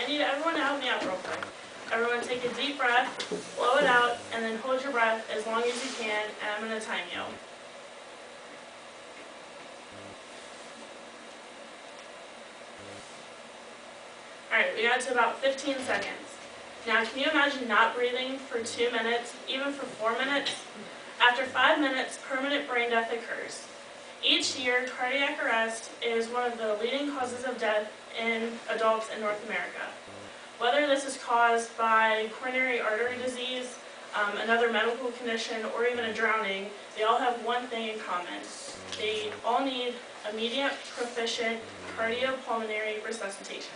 I need everyone to help me out real quick. Everyone take a deep breath, blow it out, and then hold your breath as long as you can, and I'm going to time you. Alright, we got to about 15 seconds. Now, can you imagine not breathing for 2 minutes, even for 4 minutes? After 5 minutes, permanent brain death occurs. Each year, cardiac arrest is one of the leading causes of death in adults in North America. Whether this is caused by coronary artery disease, another medical condition, or even a drowning, they all have one thing in common. They all need immediate, proficient cardiopulmonary resuscitation.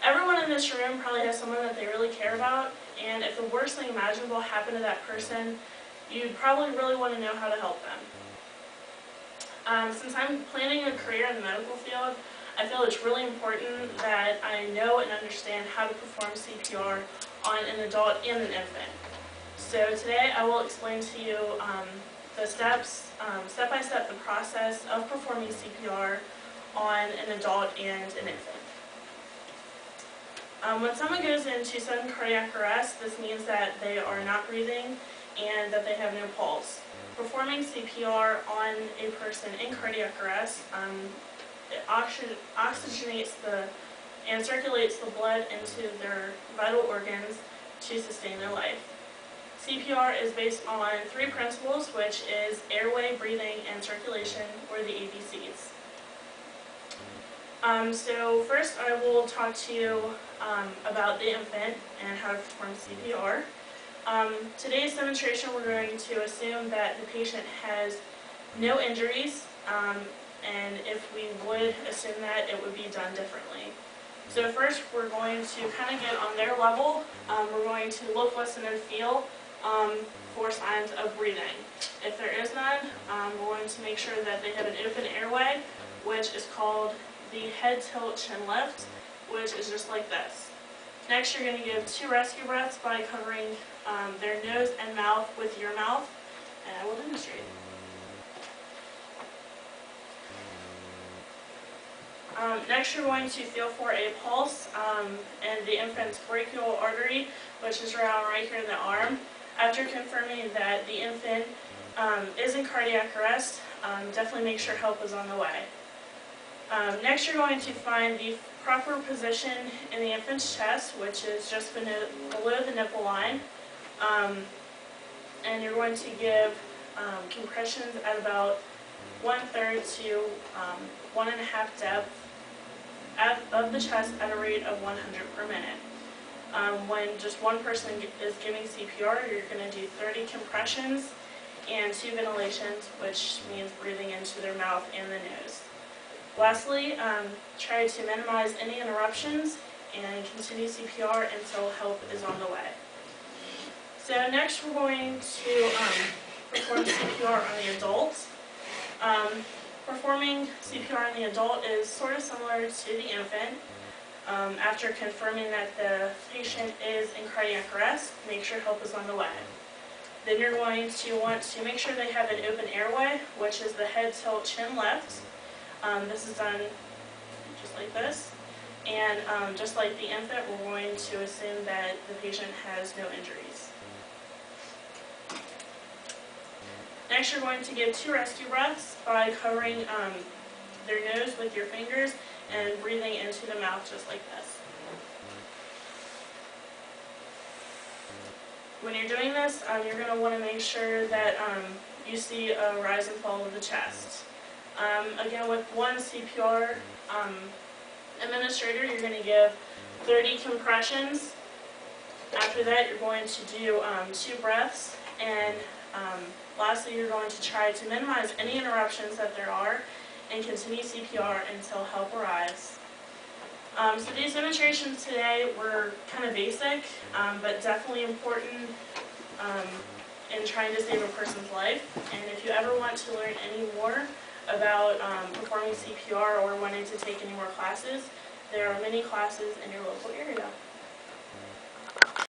Everyone in this room probably has someone that they really care about, and if the worst thing imaginable happened to that person, you'd probably really want to know how to help them. Since I'm planning a career in the medical field, I feel it's really important that I know and understand how to perform CPR on an adult and an infant. So today I will explain to you the steps, step-by-step, the process of performing CPR on an adult and an infant. When someone goes into sudden cardiac arrest, this means that they are not breathing and that they have no pulse. Performing CPR on a person in cardiac arrest, it oxygenates and circulates the blood into their vital organs to sustain their life. CPR is based on 3 principles, which is airway, breathing, and circulation, or the ABCs. So first I will talk to you about the infant and how to perform CPR. Today's demonstration, we're going to assume that the patient has no injuries, and if we would assume that, it would be done differently. So first, we're going to kind of get on their level. We're going to look, listen, and feel for signs of breathing. If there is none, we're going to make sure that they have an open airway, which is called the head tilt chin lift, which is just like this. Next, you're going to give 2 rescue breaths by covering their nose and mouth with your mouth, and I will demonstrate. Next, you're going to feel for a pulse in the infant's brachial artery, which is around right here in the arm. After confirming that the infant is in cardiac arrest, definitely make sure help is on the way. Next, you're going to find the proper position in the infant's chest, which is just below the nipple line, and you're going to give compressions at about 1/3 to 1.5 depth of the chest at a rate of 100 per minute. When just one person is giving CPR, you're going to do 30 compressions and 2 ventilations, which means breathing into their mouth and the nose. Lastly, try to minimize any interruptions and continue CPR until help is on the way. So next we're going to perform CPR on the adult. Performing CPR on the adult is sort of similar to the infant. After confirming that the patient is in cardiac arrest, make sure help is on the way. Then you're going to want to make sure they have an open airway, which is the head tilt chin lift. This is done just like this. And just like the infant, we're going to assume that the patient has no injuries. Next, you're going to give 2 rescue breaths by covering their nose with your fingers and breathing into the mouth just like this. When you're doing this, you're going to want to make sure that you see a rise and fall of the chest. Again, with one CPR administrator, you're going to give 30 compressions. After that, you're going to do 2 breaths, and lastly, you're going to try to minimize any interruptions that there are and continue CPR until help arrives. So these demonstrations today were kind of basic, but definitely important in trying to save a person's life. And if you ever want to learn any more about performing CPR or wanting to take any more classes, there are many classes in your local area.